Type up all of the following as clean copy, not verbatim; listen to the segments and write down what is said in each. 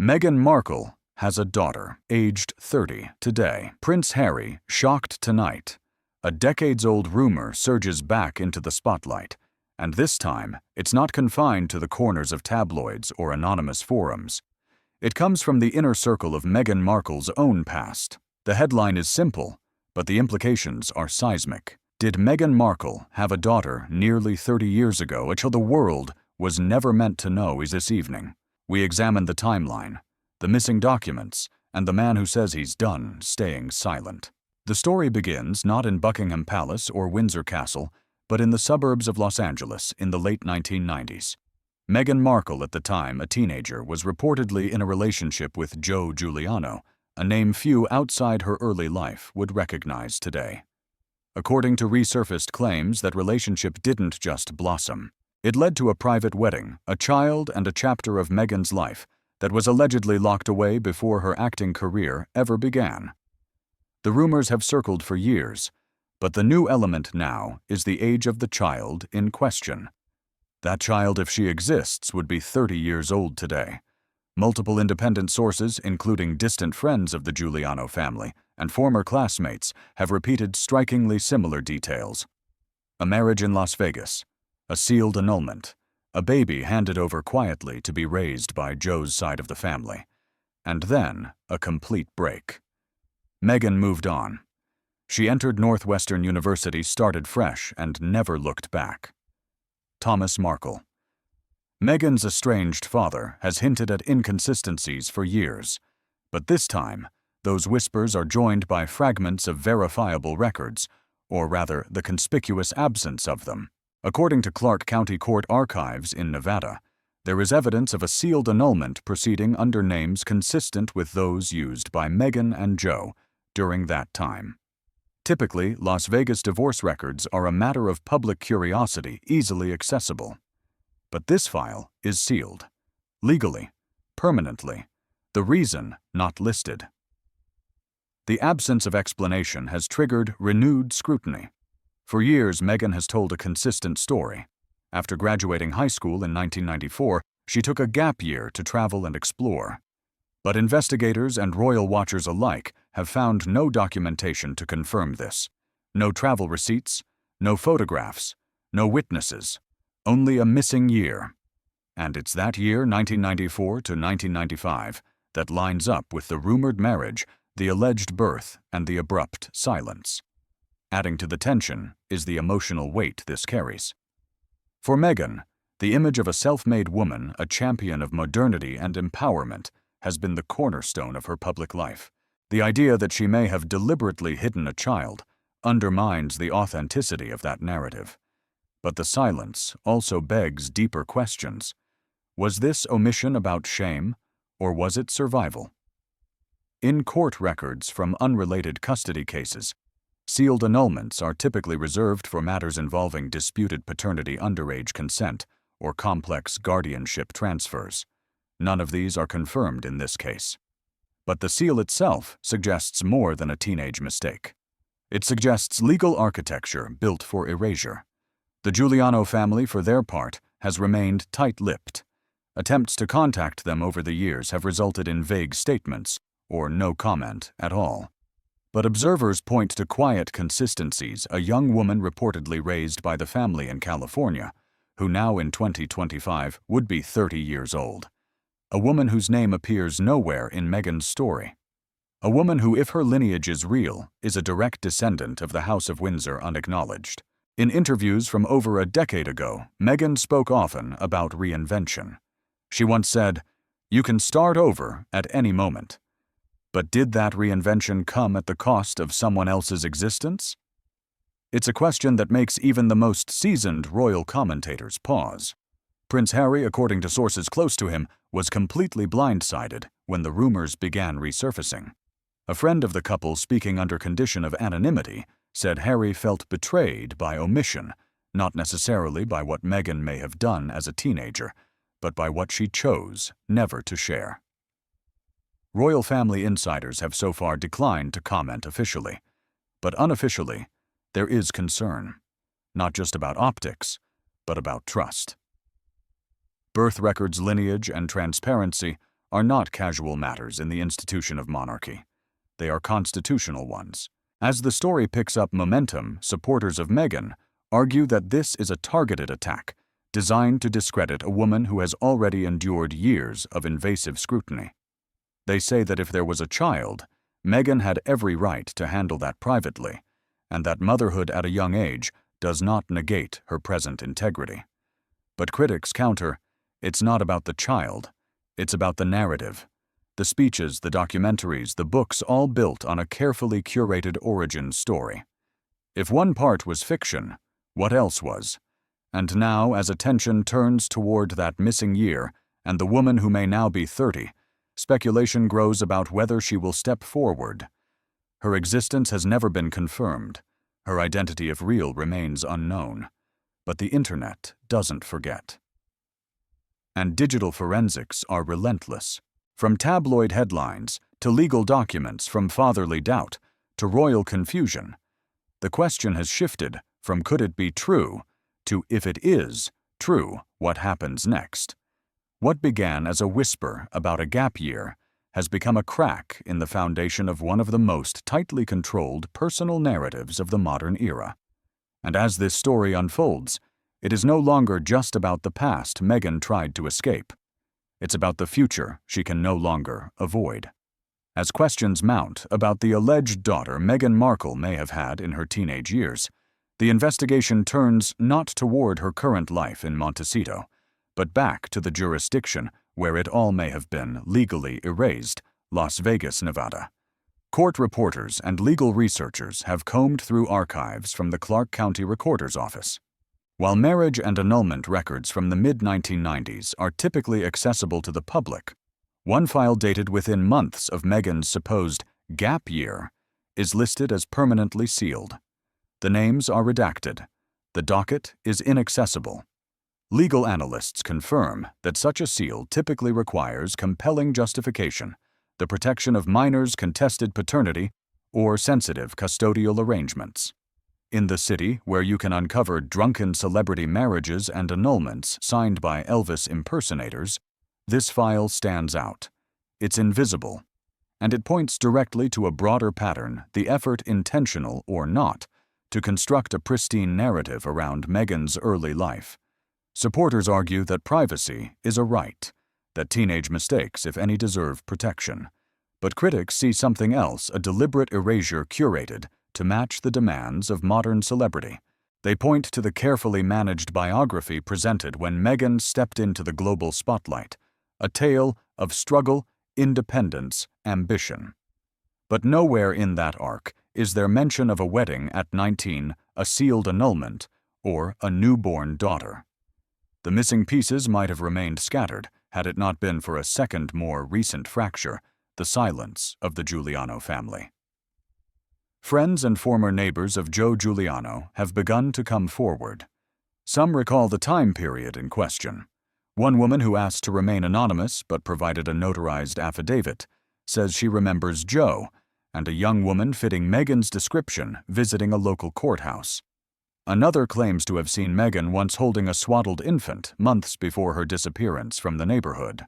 Meghan Markle has a daughter, aged 30, today. Prince Harry shocked tonight. A decades-old rumor surges back into the spotlight, and this time, it's not confined to the corners of tabloids or anonymous forums. It comes from the inner circle of Meghan Markle's own past. The headline is simple, but the implications are seismic. Did Meghan Markle have a daughter nearly 30 years ago, which the world was never meant to know? Is this evening. We examine the timeline, the missing documents, and the man who says he's done staying silent. The story begins not in Buckingham Palace or Windsor Castle, but in the suburbs of Los Angeles in the late 1990s. Meghan Markle, at the time a teenager, was reportedly in a relationship with Giuliano, a name few outside her early life would recognize today. According to resurfaced claims, that relationship didn't just blossom. It led to a private wedding, a child, and a chapter of Meghan's life that was allegedly locked away before her acting career ever began. The rumors have circled for years, but the new element now is the age of the child in question. That child, if she exists, would be 30 years old today. Multiple independent sources, including distant friends of the Giuliano family and former classmates, have repeated strikingly similar details. A marriage in Las Vegas, a sealed annulment, a baby handed over quietly to be raised by Joe's side of the family, and then a complete break. Meghan moved on. She entered Northwestern University, started fresh, and never looked back. Thomas Markle. Meghan's estranged father has hinted at inconsistencies for years, but this time, those whispers are joined by fragments of verifiable records, or rather, the conspicuous absence of them. According to Clark County Court archives in Nevada, there is evidence of a sealed annulment proceeding under names consistent with those used by Meghan and Joe during that time. Typically, Las Vegas divorce records are a matter of public curiosity, easily accessible. But this file is sealed. Legally, permanently. The reason not listed. The absence of explanation has triggered renewed scrutiny. For years, Meghan has told a consistent story. After graduating high school in 1994, she took a gap year to travel and explore. But investigators and royal watchers alike have found no documentation to confirm this. No travel receipts, no photographs, no witnesses, only a missing year. And it's that year, 1994 to 1995, that lines up with the rumored marriage, the alleged birth, and the abrupt silence. Adding to the tension is the emotional weight this carries. For Meghan, the image of a self-made woman, a champion of modernity and empowerment, has been the cornerstone of her public life. The idea that she may have deliberately hidden a child undermines the authenticity of that narrative. But the silence also begs deeper questions. Was this omission about shame, or was it survival? In court records from unrelated custody cases, sealed annulments are typically reserved for matters involving disputed paternity, underage consent, or complex guardianship transfers. None of these are confirmed in this case. But the seal itself suggests more than a teenage mistake. It suggests legal architecture built for erasure. The Giuliano family, for their part, has remained tight-lipped. Attempts to contact them over the years have resulted in vague statements, or no comment at all. But observers point to quiet consistencies: a young woman reportedly raised by the family in California, who now in 2025 would be 30 years old. A woman whose name appears nowhere in Meghan's story. A woman who, if her lineage is real, is a direct descendant of the House of Windsor unacknowledged. In interviews from over a decade ago, Meghan spoke often about reinvention. She once said, "You can start over at any moment." But did that reinvention come at the cost of someone else's existence? It's a question that makes even the most seasoned royal commentators pause. Prince Harry, according to sources close to him, was completely blindsided when the rumors began resurfacing. A friend of the couple, speaking under condition of anonymity, said Harry felt betrayed by omission, not necessarily by what Meghan may have done as a teenager, but by what she chose never to share. Royal family insiders have so far declined to comment officially, but unofficially, there is concern, not just about optics, but about trust. Birth records, lineage, and transparency are not casual matters in the institution of monarchy. They are constitutional ones. As the story picks up momentum, supporters of Meghan argue that this is a targeted attack designed to discredit a woman who has already endured years of invasive scrutiny. They say that if there was a child, Meghan had every right to handle that privately, and that motherhood at a young age does not negate her present integrity. But critics counter, it's not about the child, it's about the narrative. The speeches, the documentaries, the books, all built on a carefully curated origin story. If one part was fiction, what else was? And now, as attention turns toward that missing year and the woman who may now be 30, speculation grows about whether she will step forward. Her existence has never been confirmed. Her identity, if real, remains unknown. But the internet doesn't forget. And digital forensics are relentless. From tabloid headlines to legal documents, from fatherly doubt to royal confusion, the question has shifted from could it be true to if it is true, what happens next? What began as a whisper about a gap year has become a crack in the foundation of one of the most tightly controlled personal narratives of the modern era. And as this story unfolds, it is no longer just about the past Meghan tried to escape. It's about the future she can no longer avoid. As questions mount about the alleged daughter Meghan Markle may have had in her teenage years, the investigation turns not toward her current life in Montecito, but back to the jurisdiction where it all may have been legally erased, Las Vegas, Nevada. Court reporters and legal researchers have combed through archives from the Clark County Recorder's Office. While marriage and annulment records from the mid-1990s are typically accessible to the public, one file dated within months of Meghan's supposed gap year is listed as permanently sealed. The names are redacted. The docket is inaccessible. Legal analysts confirm that such a seal typically requires compelling justification, the protection of minors' contested paternity, or sensitive custodial arrangements. In the city, where you can uncover drunken celebrity marriages and annulments signed by Elvis impersonators, this file stands out. It's invisible, and it points directly to a broader pattern, the effort, intentional or not, to construct a pristine narrative around Meghan's early life. Supporters argue that privacy is a right, that teenage mistakes, if any, deserve protection. But critics see something else, a deliberate erasure curated to match the demands of modern celebrity. They point to the carefully managed biography presented when Meghan stepped into the global spotlight, a tale of struggle, independence, ambition. But nowhere in that arc is there mention of a wedding at 19, a sealed annulment, or a newborn daughter. The missing pieces might have remained scattered had it not been for a second, more recent fracture, the silence of the Giuliano family. Friends and former neighbors of Joe Giuliano have begun to come forward. Some recall the time period in question. One woman who asked to remain anonymous but provided a notarized affidavit says she remembers Joe, and a young woman fitting Meghan's description visiting a local courthouse. Another claims to have seen Meghan once holding a swaddled infant months before her disappearance from the neighborhood.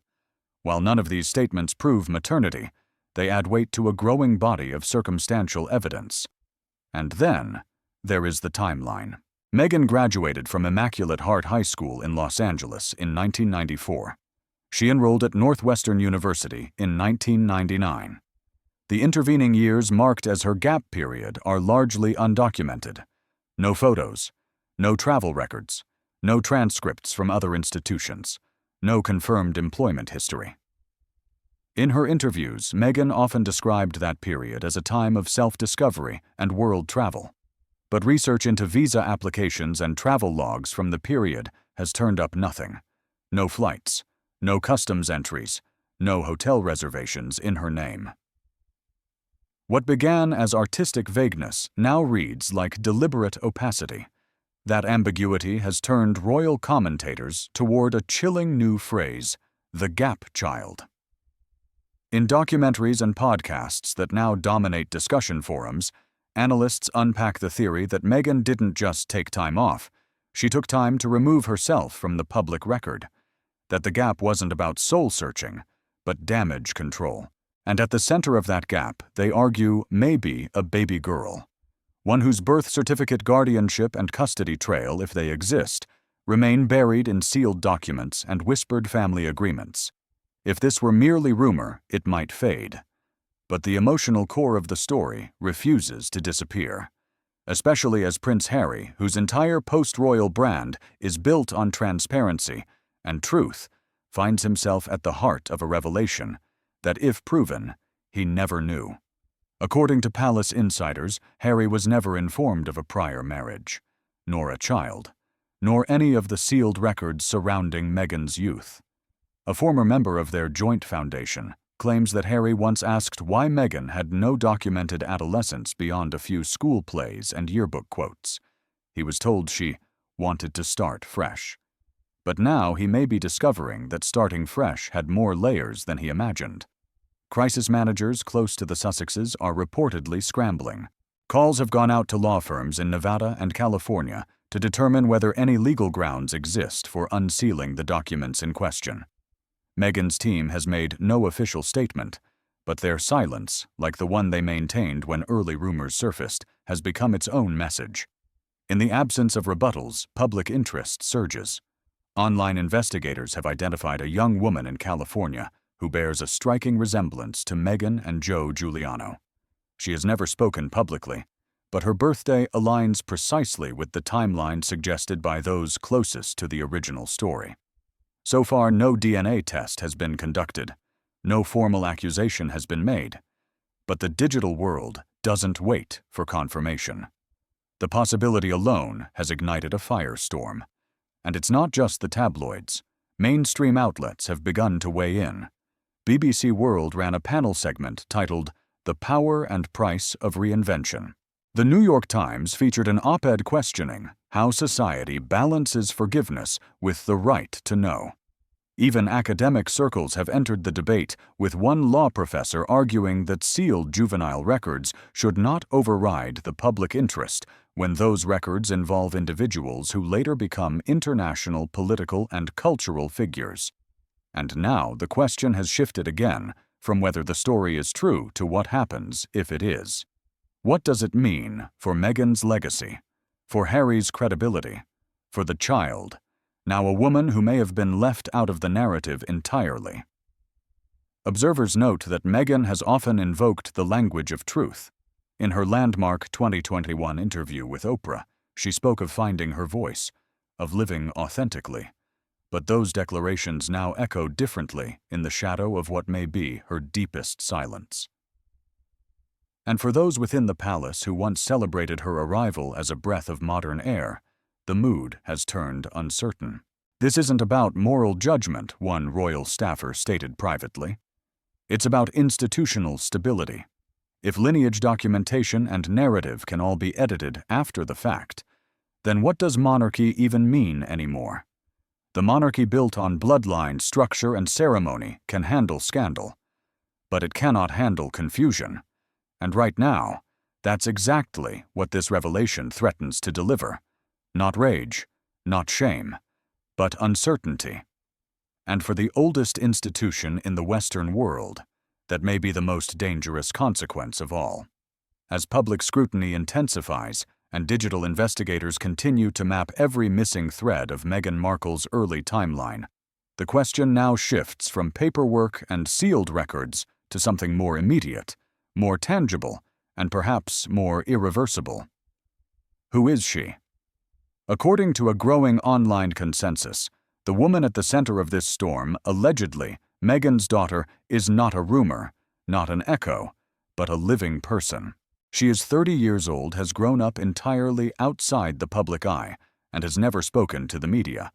While none of these statements prove maternity, they add weight to a growing body of circumstantial evidence. And then, there is the timeline. Meghan graduated from Immaculate Heart High School in Los Angeles in 1994. She enrolled at Northwestern University in 1999. The intervening years marked as her gap period are largely undocumented. No photos, no travel records, no transcripts from other institutions, no confirmed employment history. In her interviews, Meghan often described that period as a time of self-discovery and world travel. But research into visa applications and travel logs from the period has turned up nothing. No flights, no customs entries, no hotel reservations in her name. What began as artistic vagueness now reads like deliberate opacity. That ambiguity has turned royal commentators toward a chilling new phrase, the gap child. In documentaries and podcasts that now dominate discussion forums, analysts unpack the theory that Meghan didn't just take time off, she took time to remove herself from the public record. That the gap wasn't about soul-searching, but damage control. And at the center of that gap, they argue, may be a baby girl. One whose birth certificate, guardianship, and custody trail, if they exist, remain buried in sealed documents and whispered family agreements. If this were merely rumor, it might fade. But the emotional core of the story refuses to disappear, especially as Prince Harry, whose entire post-royal brand is built on transparency and truth, finds himself at the heart of a revelation that, if proven, he never knew. According to palace insiders, Harry was never informed of a prior marriage, nor a child, nor any of the sealed records surrounding Meghan's youth. A former member of their joint foundation claims that Harry once asked why Meghan had no documented adolescence beyond a few school plays and yearbook quotes. He was told she wanted to start fresh. But now he may be discovering that starting fresh had more layers than he imagined. Crisis managers close to the Sussexes are reportedly scrambling. Calls have gone out to law firms in Nevada and California to determine whether any legal grounds exist for unsealing the documents in question. Meghan's team has made no official statement, but their silence, like the one they maintained when early rumors surfaced, has become its own message. In the absence of rebuttals, public interest surges. Online investigators have identified a young woman in California who bears a striking resemblance to Meghan and Joe Giuliano. She has never spoken publicly, but her birthday aligns precisely with the timeline suggested by those closest to the original story. So far, no DNA test has been conducted. No formal accusation has been made. But the digital world doesn't wait for confirmation. The possibility alone has ignited a firestorm. And it's not just the tabloids. Mainstream outlets have begun to weigh in. BBC World ran a panel segment titled "The Power and Price of Reinvention." The New York Times featured an op-ed questioning how society balances forgiveness with the right to know. Even academic circles have entered the debate, with one law professor arguing that sealed juvenile records should not override the public interest when those records involve individuals who later become international political and cultural figures. And now the question has shifted again from whether the story is true to what happens if it is. What does it mean for Meghan's legacy, for Harry's credibility, for the child, now a woman who may have been left out of the narrative entirely? Observers note that Meghan has often invoked the language of truth. In her landmark 2021 interview with Oprah, she spoke of finding her voice, of living authentically. But those declarations now echo differently in the shadow of what may be her deepest silence. And for those within the palace who once celebrated her arrival as a breath of modern air, the mood has turned uncertain. This isn't about moral judgment, one royal staffer stated privately. It's about institutional stability. If lineage documentation and narrative can all be edited after the fact, then what does monarchy even mean anymore? The monarchy built on bloodline, structure, and ceremony can handle scandal, but it cannot handle confusion. And right now, that's exactly what this revelation threatens to deliver. Not rage, not shame, but uncertainty. And for the oldest institution in the Western world, that may be the most dangerous consequence of all. As public scrutiny intensifies and digital investigators continue to map every missing thread of Meghan Markle's early timeline, the question now shifts from paperwork and sealed records to something more immediate, more tangible, and perhaps more irreversible. Who is she? According to a growing online consensus, the woman at the center of this storm, allegedly Meghan's daughter, is not a rumor, not an echo, but a living person. She is 30 years old, has grown up entirely outside the public eye, and has never spoken to the media.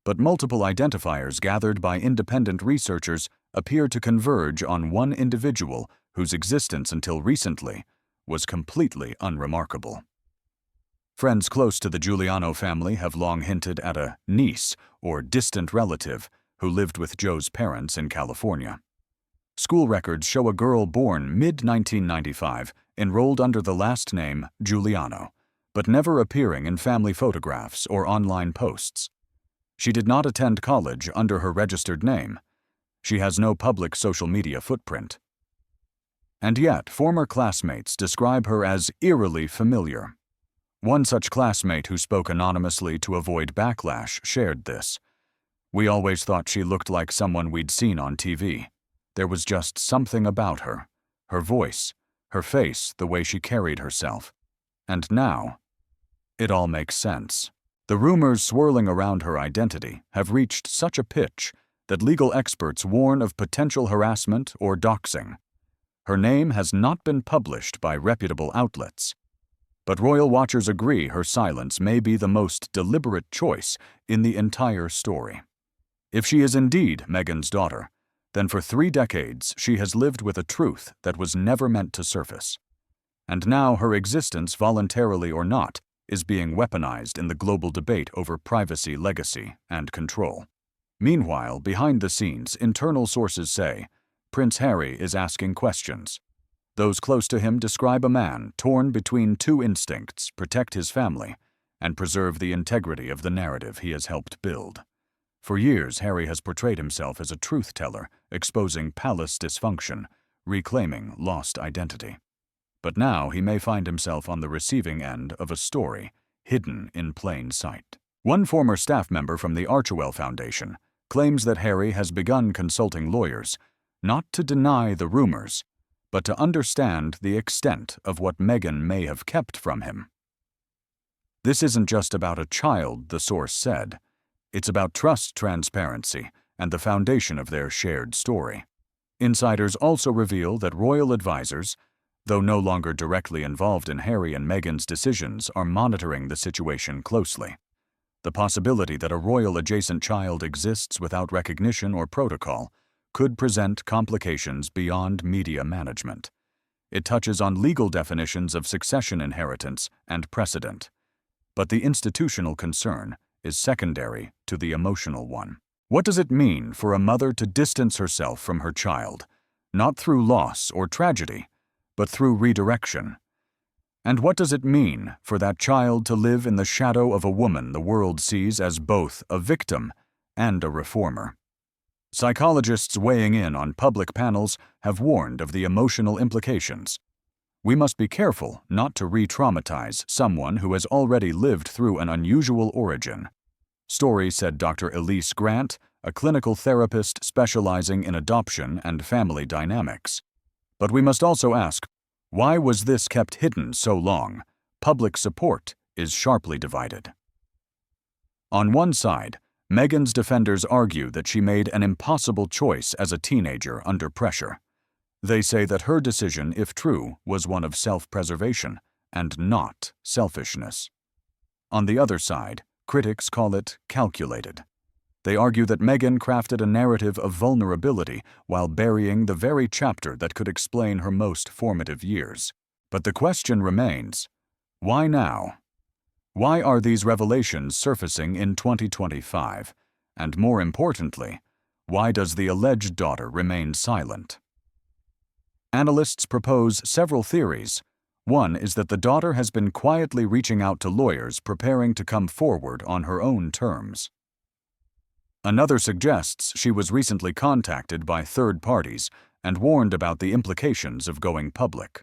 But multiple identifiers gathered by independent researchers appear to converge on one individual whose existence until recently was completely unremarkable. Friends close to the Giuliano family have long hinted at a niece or distant relative who lived with Joe's parents in California. School records show a girl born mid-1995 enrolled under the last name Giuliano, but never appearing in family photographs or online posts. She did not attend college under her registered name. She has no public social media footprint. And yet, former classmates describe her as eerily familiar. One such classmate who spoke anonymously to avoid backlash shared this. "We always thought she looked like someone we'd seen on TV. There was just something about her. Her voice, her face, the way she carried herself. And now, it all makes sense." The rumors swirling around her identity have reached such a pitch that legal experts warn of potential harassment or doxing. Her name has not been published by reputable outlets, but royal watchers agree her silence may be the most deliberate choice in the entire story. If she is indeed Meghan's daughter, then for 3 decades she has lived with a truth that was never meant to surface. And now her existence, voluntarily or not, is being weaponized in the global debate over privacy, legacy, and control. Meanwhile, behind the scenes, internal sources say Prince Harry is asking questions. Those close to him describe a man torn between 2 instincts: protect his family and preserve the integrity of the narrative he has helped build. For years, Harry has portrayed himself as a truth-teller, exposing palace dysfunction, reclaiming lost identity. But now he may find himself on the receiving end of a story hidden in plain sight. One former staff member from the Archewell Foundation claims that Harry has begun consulting lawyers, not to deny the rumors, but to understand the extent of what Meghan may have kept from him. This isn't just about a child, the source said. It's about trust, transparency, and the foundation of their shared story. Insiders also reveal that royal advisors, though no longer directly involved in Harry and Meghan's decisions, are monitoring the situation closely. The possibility that a royal-adjacent child exists without recognition or protocol could present complications beyond media management. It touches on legal definitions of succession inheritance and precedent. But the institutional concern is secondary to the emotional one. What does it mean for a mother to distance herself from her child, not through loss or tragedy, but through redirection? And what does it mean for that child to live in the shadow of a woman the world sees as both a victim and a reformer? Psychologists weighing in on public panels have warned of the emotional implications. We must be careful not to re-traumatize someone who has already lived through an unusual origin. Story, said Dr. Elise Grant, a clinical therapist specializing in adoption and family dynamics. But we must also ask, why was this kept hidden so long? Public support is sharply divided. On one side, Meghan's defenders argue that she made an impossible choice as a teenager under pressure. They say that her decision, if true, was one of self-preservation and not selfishness. On the other side, critics call it calculated. They argue that Meghan crafted a narrative of vulnerability while burying the very chapter that could explain her most formative years. But the question remains, why now? Why are these revelations surfacing in 2025? And more importantly, why does the alleged daughter remain silent? Analysts propose several theories. One is that the daughter has been quietly reaching out to lawyers preparing to come forward on her own terms. Another suggests she was recently contacted by third parties and warned about the implications of going public.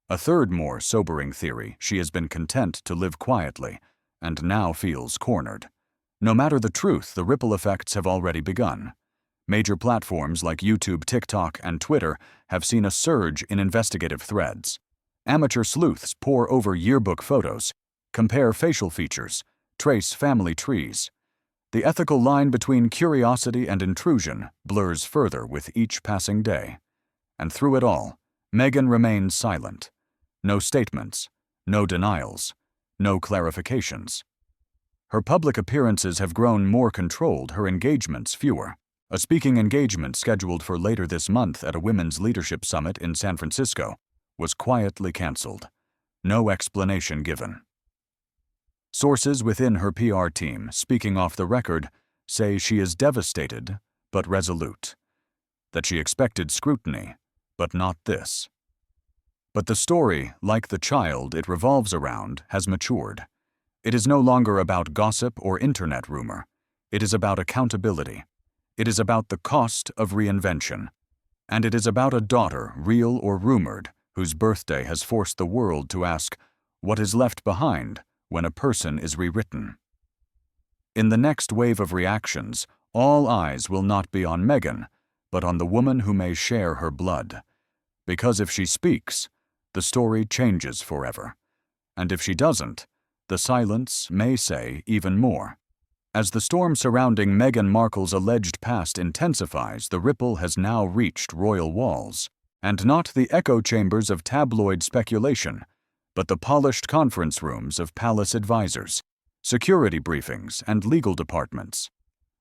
A third, more sobering theory: she has been content to live quietly and now feels cornered. No matter the truth, the ripple effects have already begun. Major platforms like YouTube, TikTok, and Twitter have seen a surge in investigative threads. Amateur sleuths pore over yearbook photos, compare facial features, trace family trees. The ethical line between curiosity and intrusion blurs further with each passing day. And through it all, Meghan remains silent. No statements, no denials, no clarifications. Her public appearances have grown more controlled, her engagements fewer. A speaking engagement scheduled for later this month at a women's leadership summit in San Francisco was quietly canceled. No explanation given. Sources within her PR team, speaking off the record, say she is devastated but resolute, that she expected scrutiny, but not this. But the story, like the child it revolves around, has matured. It is no longer about gossip or internet rumor. It is about accountability. It is about the cost of reinvention. And it is about a daughter, real or rumored, whose birthday has forced the world to ask, what is left behind when a person is rewritten? In the next wave of reactions, all eyes will not be on Meghan, but on the woman who may share her blood. Because if she speaks, the story changes forever. And if she doesn't, the silence may say even more. As the storm surrounding Meghan Markle's alleged past intensifies, the ripple has now reached royal walls, and not the echo chambers of tabloid speculation, but the polished conference rooms of palace advisors, security briefings, and legal departments.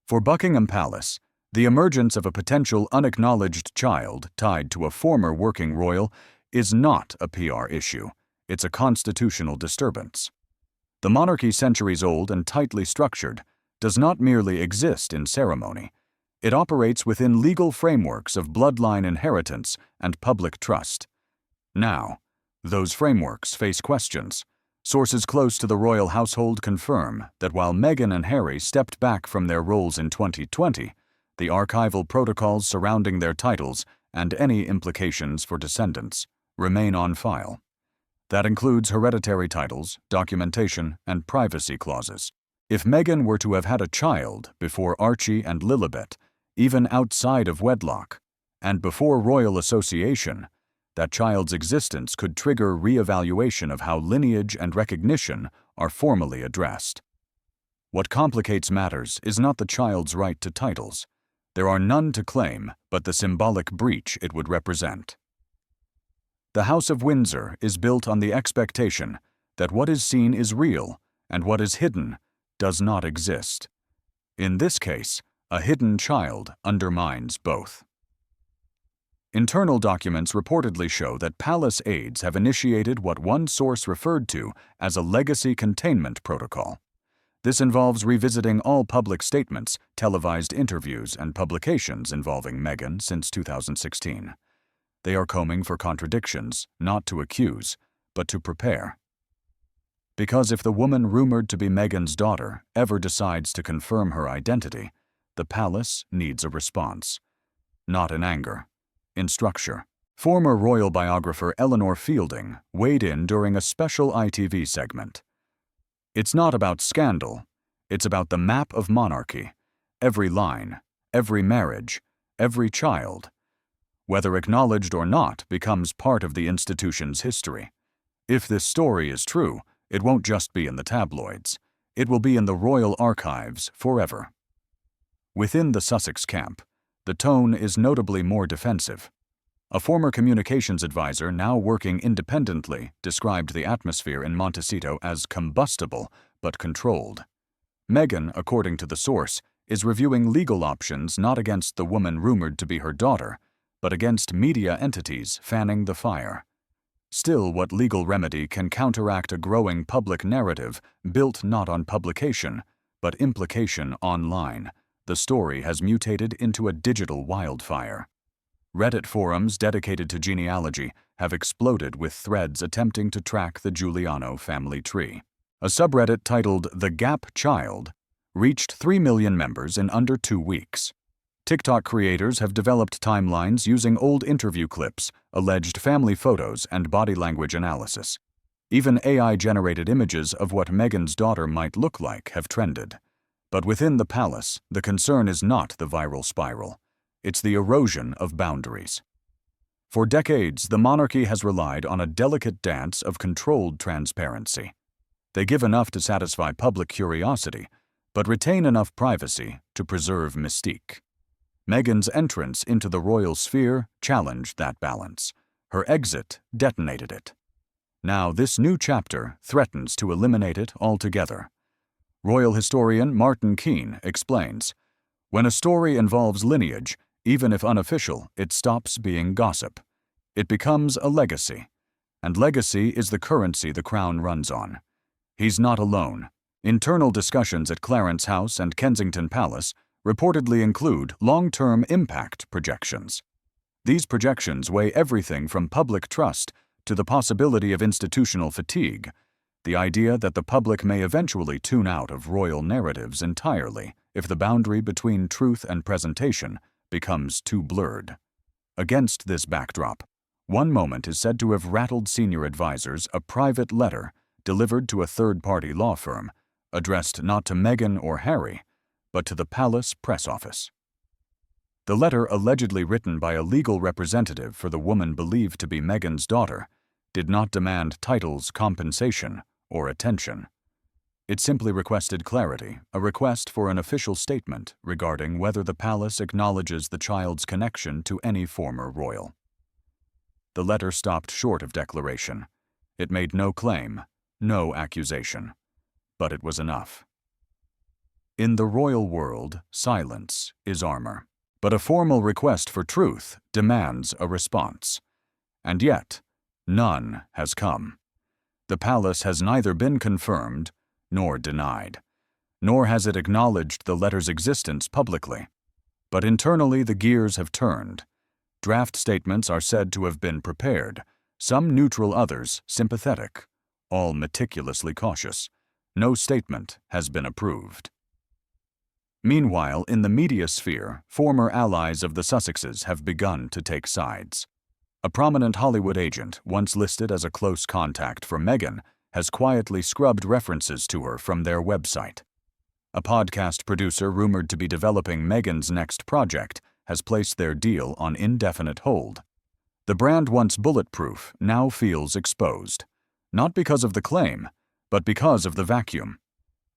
For Buckingham Palace, the emergence of a potential unacknowledged child tied to a former working royal is not a PR issue, it's a constitutional disturbance. The monarchy, centuries old and tightly structured, does not merely exist in ceremony. It operates within legal frameworks of bloodline inheritance and public trust. Now, those frameworks face questions. Sources close to the royal household confirm that while Meghan and Harry stepped back from their roles in 2020, the archival protocols surrounding their titles and any implications for descendants remain on file. That includes hereditary titles, documentation, and privacy clauses. If Meghan were to have had a child before Archie and Lilibet, even outside of wedlock, and before royal association, that child's existence could trigger re-evaluation of how lineage and recognition are formally addressed. What complicates matters is not the child's right to titles. There are none to claim, but the symbolic breach it would represent. The House of Windsor is built on the expectation that what is seen is real and what is hidden does not exist. In this case, a hidden child undermines both. Internal documents reportedly show that palace aides have initiated what one source referred to as a legacy containment protocol. This involves revisiting all public statements, televised interviews, and publications involving Meghan since 2016. They are combing for contradictions, not to accuse, but to prepare. Because if the woman rumored to be Meghan's daughter ever decides to confirm her identity, the palace needs a response. Not in anger, in structure. Former royal biographer Eleanor Fielding weighed in during a special ITV segment. It's not about scandal, it's about the map of monarchy. Every line, every marriage, every child, whether acknowledged or not, becomes part of the institution's history. If this story is true, it won't just be in the tabloids. It will be in the royal archives forever. Within the Sussex camp, the tone is notably more defensive. A former communications advisor now working independently described the atmosphere in Montecito as combustible but controlled. Meghan, according to the source, is reviewing legal options not against the woman rumored to be her daughter, but against media entities fanning the fire. Still, what legal remedy can counteract a growing public narrative built not on publication, but implication online? The story has mutated into a digital wildfire. Reddit forums dedicated to genealogy have exploded with threads attempting to track the Giuliano family tree. A subreddit titled The Gap Child reached 3 million members in under 2 weeks. TikTok creators have developed timelines using old interview clips, alleged family photos, and body language analysis. Even AI-generated images of what Meghan's daughter might look like have trended. But within the palace, the concern is not the viral spiral. It's the erosion of boundaries. For decades, the monarchy has relied on a delicate dance of controlled transparency. They give enough to satisfy public curiosity, but retain enough privacy to preserve mystique. Meghan's entrance into the royal sphere challenged that balance. Her exit detonated it. Now this new chapter threatens to eliminate it altogether. Royal historian Martin Keane explains, "When a story involves lineage, even if unofficial, it stops being gossip. It becomes a legacy. And legacy is the currency the crown runs on." He's not alone. Internal discussions at Clarence House and Kensington Palace reportedly include long-term impact projections. These projections weigh everything from public trust to the possibility of institutional fatigue, the idea that the public may eventually tune out of royal narratives entirely if the boundary between truth and presentation becomes too blurred. Against this backdrop, one moment is said to have rattled senior advisors a private letter delivered to a third-party law firm, addressed not to Meghan or Harry, but to the palace press office. The letter, allegedly written by a legal representative for the woman believed to be Meghan's daughter, did not demand titles, compensation, or attention. It simply requested clarity, a request for an official statement regarding whether the palace acknowledges the child's connection to any former royal. The letter stopped short of declaration. It made no claim, no accusation. But it was enough. In the royal world, silence is armor. But a formal request for truth demands a response. And yet, none has come. The palace has neither been confirmed nor denied, nor has it acknowledged the letter's existence publicly. But internally the gears have turned. Draft statements are said to have been prepared, some neutral, others sympathetic, all meticulously cautious. No statement has been approved. Meanwhile, in the media sphere, former allies of the Sussexes have begun to take sides. A prominent Hollywood agent, once listed as a close contact for Meghan, has quietly scrubbed references to her from their website. A podcast producer rumored to be developing Meghan's next project has placed their deal on indefinite hold. The brand, once bulletproof, now feels exposed. Not because of the claim, but because of the vacuum.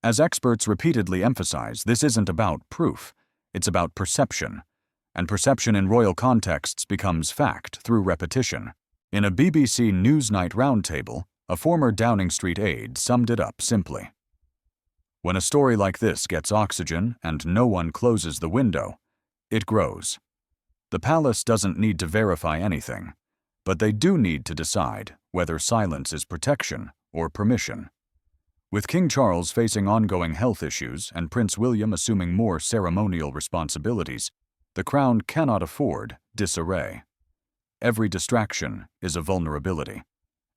As experts repeatedly emphasize, this isn't about proof, it's about perception. And perception in royal contexts becomes fact through repetition. In a BBC Newsnight roundtable, a former Downing Street aide summed it up simply. When a story like this gets oxygen and no one closes the window, it grows. The palace doesn't need to verify anything, but they do need to decide whether silence is protection or permission. With King Charles facing ongoing health issues and Prince William assuming more ceremonial responsibilities, the crown cannot afford disarray. Every distraction is a vulnerability,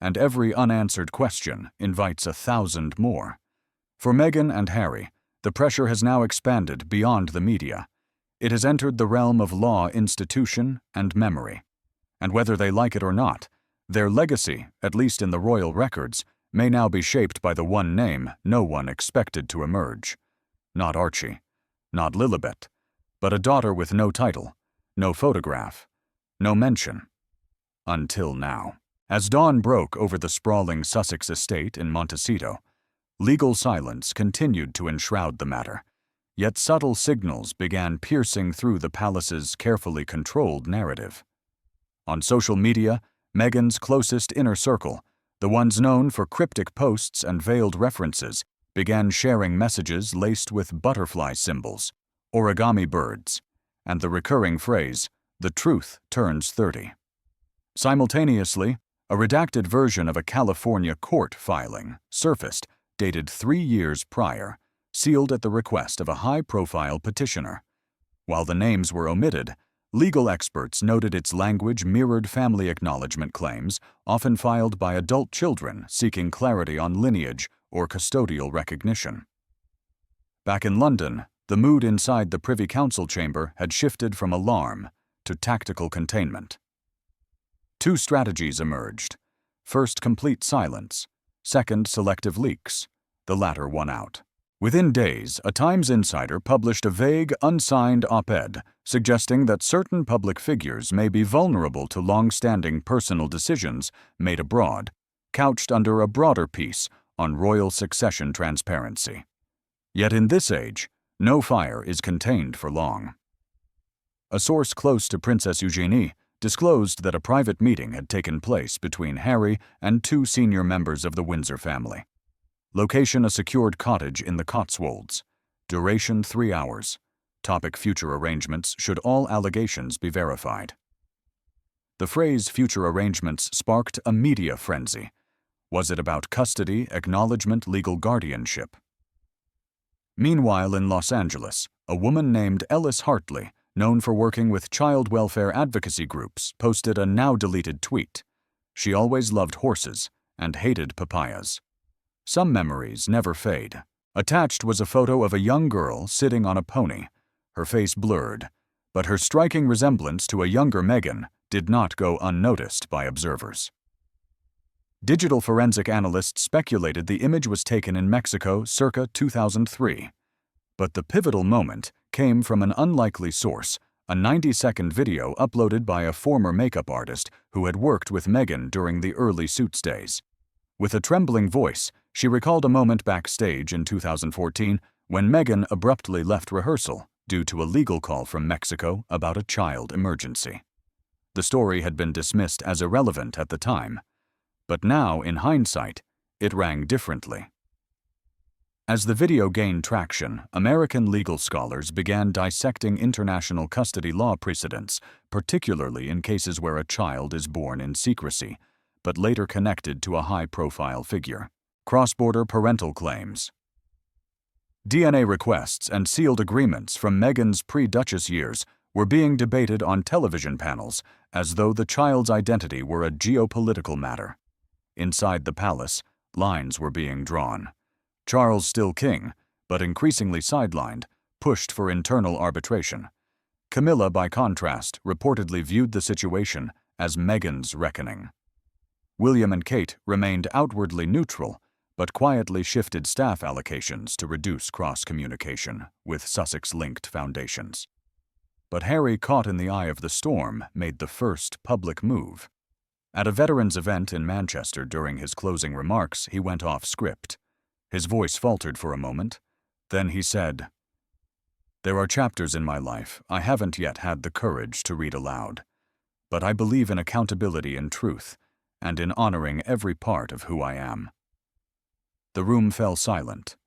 and every unanswered question invites 1,000 more. For Meghan and Harry, the pressure has now expanded beyond the media. It has entered the realm of law, institution, and memory. And whether they like it or not, their legacy, at least in the royal records, may now be shaped by the one name no one expected to emerge. Not Archie, not Lilibet, but a daughter with no title, no photograph, no mention. Until now. As dawn broke over the sprawling Sussex estate in Montecito, legal silence continued to enshroud the matter, yet subtle signals began piercing through the palace's carefully controlled narrative. On social media, Meghan's closest inner circle, the ones known for cryptic posts and veiled references, began sharing messages laced with butterfly symbols, origami birds, and the recurring phrase, "The truth turns 30." Simultaneously, a redacted version of a California court filing surfaced, dated 3 years prior, sealed at the request of a high-profile petitioner. While the names were omitted, legal experts noted its language mirrored family acknowledgement claims often filed by adult children seeking clarity on lineage or custodial recognition. Back in London, the mood inside the Privy Council chamber had shifted from alarm to tactical containment. 2 strategies emerged. First, complete silence. Second, selective leaks. The latter won out. Within days, a Times insider published a vague, unsigned op-ed suggesting that certain public figures may be vulnerable to long-standing personal decisions made abroad, couched under a broader piece on royal succession transparency. Yet in this age, no fire is contained for long. A source close to Princess Eugenie disclosed that a private meeting had taken place between Harry and 2 senior members of the Windsor family. Location: a secured cottage in the Cotswolds. Duration: 3 hours. Topic: future arrangements should all allegations be verified. The phrase future arrangements sparked a media frenzy. Was it about custody, acknowledgement, legal guardianship? Meanwhile, in Los Angeles, a woman named Ellis Hartley, known for working with child welfare advocacy groups, posted a now-deleted tweet. She always loved horses and hated papayas. Some memories never fade. Attached was a photo of a young girl sitting on a pony, her face blurred, but her striking resemblance to a younger Meghan did not go unnoticed by observers. Digital forensic analysts speculated the image was taken in Mexico circa 2003. But the pivotal moment came from an unlikely source, a 90-second video uploaded by a former makeup artist who had worked with Meghan during the early Suits days. With a trembling voice, she recalled a moment backstage in 2014 when Meghan abruptly left rehearsal due to a legal call from Mexico about a child emergency. The story had been dismissed as irrelevant at the time, but now, in hindsight, it rang differently. As the video gained traction, American legal scholars began dissecting international custody law precedents, particularly in cases where a child is born in secrecy, but later connected to a high-profile figure. Cross-border parental claims. DNA requests and sealed agreements from Meghan's pre-Duchess years were being debated on television panels as though the child's identity were a geopolitical matter. Inside the palace, lines were being drawn. Charles, still king, but increasingly sidelined, pushed for internal arbitration. Camilla, by contrast, reportedly viewed the situation as Meghan's reckoning. William and Kate remained outwardly neutral, but quietly shifted staff allocations to reduce cross-communication with Sussex-linked foundations. But Harry, caught in the eye of the storm, made the first public move. At a veterans event in Manchester during his closing remarks, he went off script. His voice faltered for a moment. Then he said, "There are chapters in my life I haven't yet had the courage to read aloud. But I believe in accountability and truth, and in honoring every part of who I am." The room fell silent.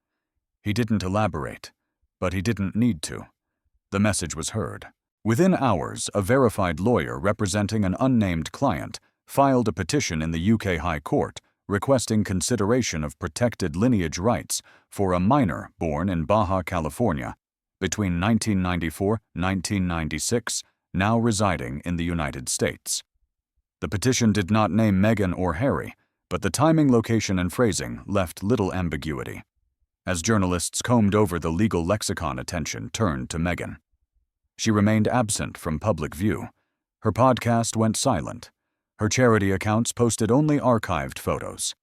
He didn't elaborate, but he didn't need to. The message was heard. Within hours, a verified lawyer representing an unnamed client filed a petition in the UK High Court requesting consideration of protected lineage rights for a minor born in Baja California between 1994 and 1996, now residing in the United States. The petition did not name Meghan or Harry, but the timing, location, and phrasing left little ambiguity. As journalists combed over the legal lexicon, attention turned to Meghan. She remained absent from public view. Her podcast went silent. Her charity accounts posted only archived photos.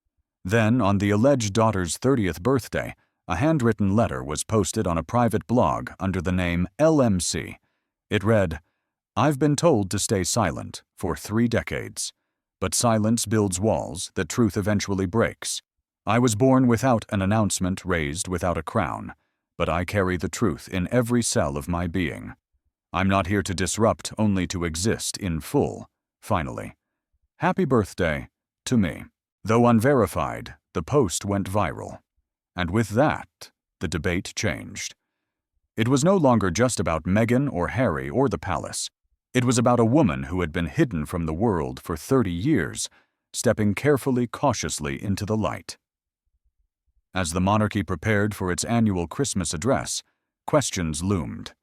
Then, on the alleged daughter's 30th birthday, a handwritten letter was posted on a private blog under the name LMC. It read, "I've been told to stay silent for 3 decades. But silence builds walls that truth eventually breaks. I was born without an announcement, raised without a crown, but I carry the truth in every cell of my being. I'm not here to disrupt, only to exist in full. Finally. Happy birthday to me." Though unverified, the post went viral. And with that, the debate changed. It was no longer just about Meghan or Harry or the palace. It was about a woman who had been hidden from the world for 30 years, stepping carefully, cautiously into the light. As the monarchy prepared for its annual Christmas address, questions loomed.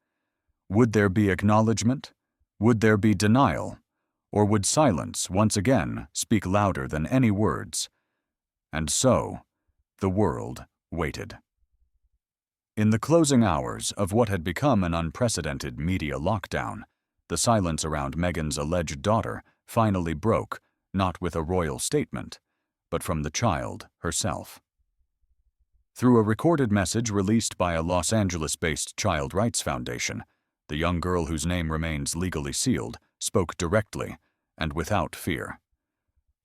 Would there be acknowledgement? Would there be denial? Or would silence once again speak louder than any words? And so, the world waited. In the closing hours of what had become an unprecedented media lockdown, the silence around Meghan's alleged daughter finally broke, not with a royal statement, but from the child herself. Through a recorded message released by a Los Angeles-based child rights foundation, the young girl, whose name remains legally sealed, spoke directly and without fear.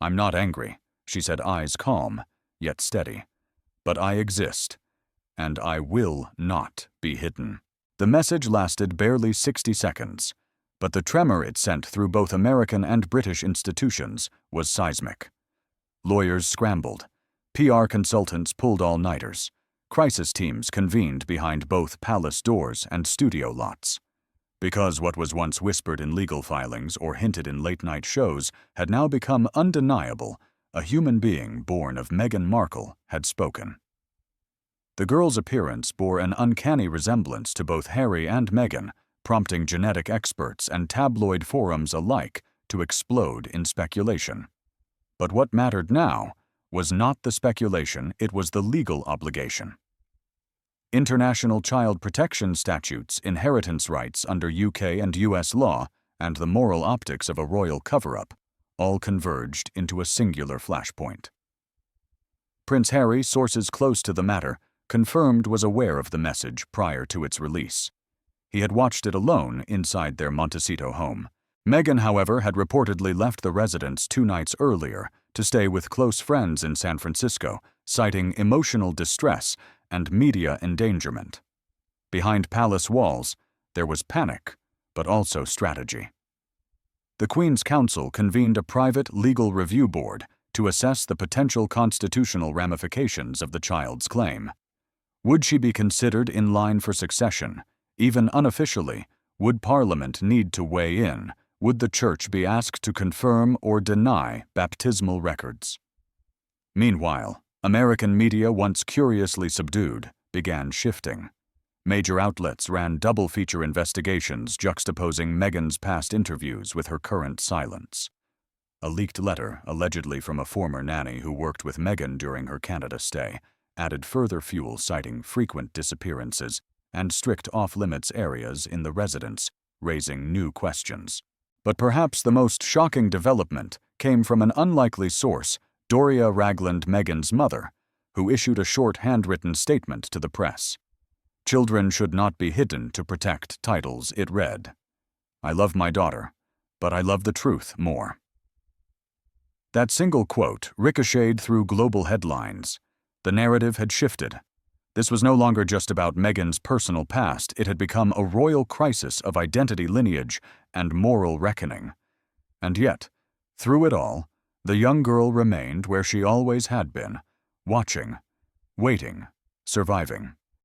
"I'm not angry," she said, eyes calm, yet steady. "But I exist, and I will not be hidden." The message lasted barely 60 seconds, but the tremor it sent through both American and British institutions was seismic. Lawyers scrambled. PR consultants pulled all-nighters. Crisis teams convened behind both palace doors and studio lots. Because what was once whispered in legal filings or hinted in late-night shows had now become undeniable, a human being born of Meghan Markle had spoken. The girl's appearance bore an uncanny resemblance to both Harry and Meghan, prompting genetic experts and tabloid forums alike to explode in speculation. But what mattered now was not the speculation, it was the legal obligation. international child protection statutes, inheritance rights under UK and US law, and the moral optics of a royal cover-up all converged into a singular flashpoint. Prince Harry, sources close to the matter, confirmed was aware of the message prior to its release. He had watched it alone inside their Montecito home. Meghan, however, had reportedly left the residence 2 nights earlier to stay with close friends in San Francisco, citing emotional distress and media endangerment. Behind palace walls, there was panic, but also strategy. The Queen's Counsel convened a private legal review board to assess the potential constitutional ramifications of the child's claim. Would she be considered in line for succession? Even unofficially, would Parliament need to weigh in? Would the Church be asked to confirm or deny baptismal records? Meanwhile, American media, once curiously subdued, began shifting. Major outlets ran double-feature investigations juxtaposing Meghan's past interviews with her current silence. A leaked letter, allegedly from a former nanny who worked with Meghan during her Canada stay, added further fuel, citing frequent disappearances and strict off-limits areas in the residence, raising new questions. But perhaps the most shocking development came from an unlikely source, Doria Ragland, Meghan's mother, who issued a short handwritten statement to the press. "Children should not be hidden to protect titles," it read. "I love my daughter, but I love the truth more." That single quote ricocheted through global headlines. The narrative had shifted. This was no longer just about Meghan's personal past. It had become a royal crisis of identity, lineage, and moral reckoning. And yet, through it all, the young girl remained where she always had been, watching, waiting, surviving.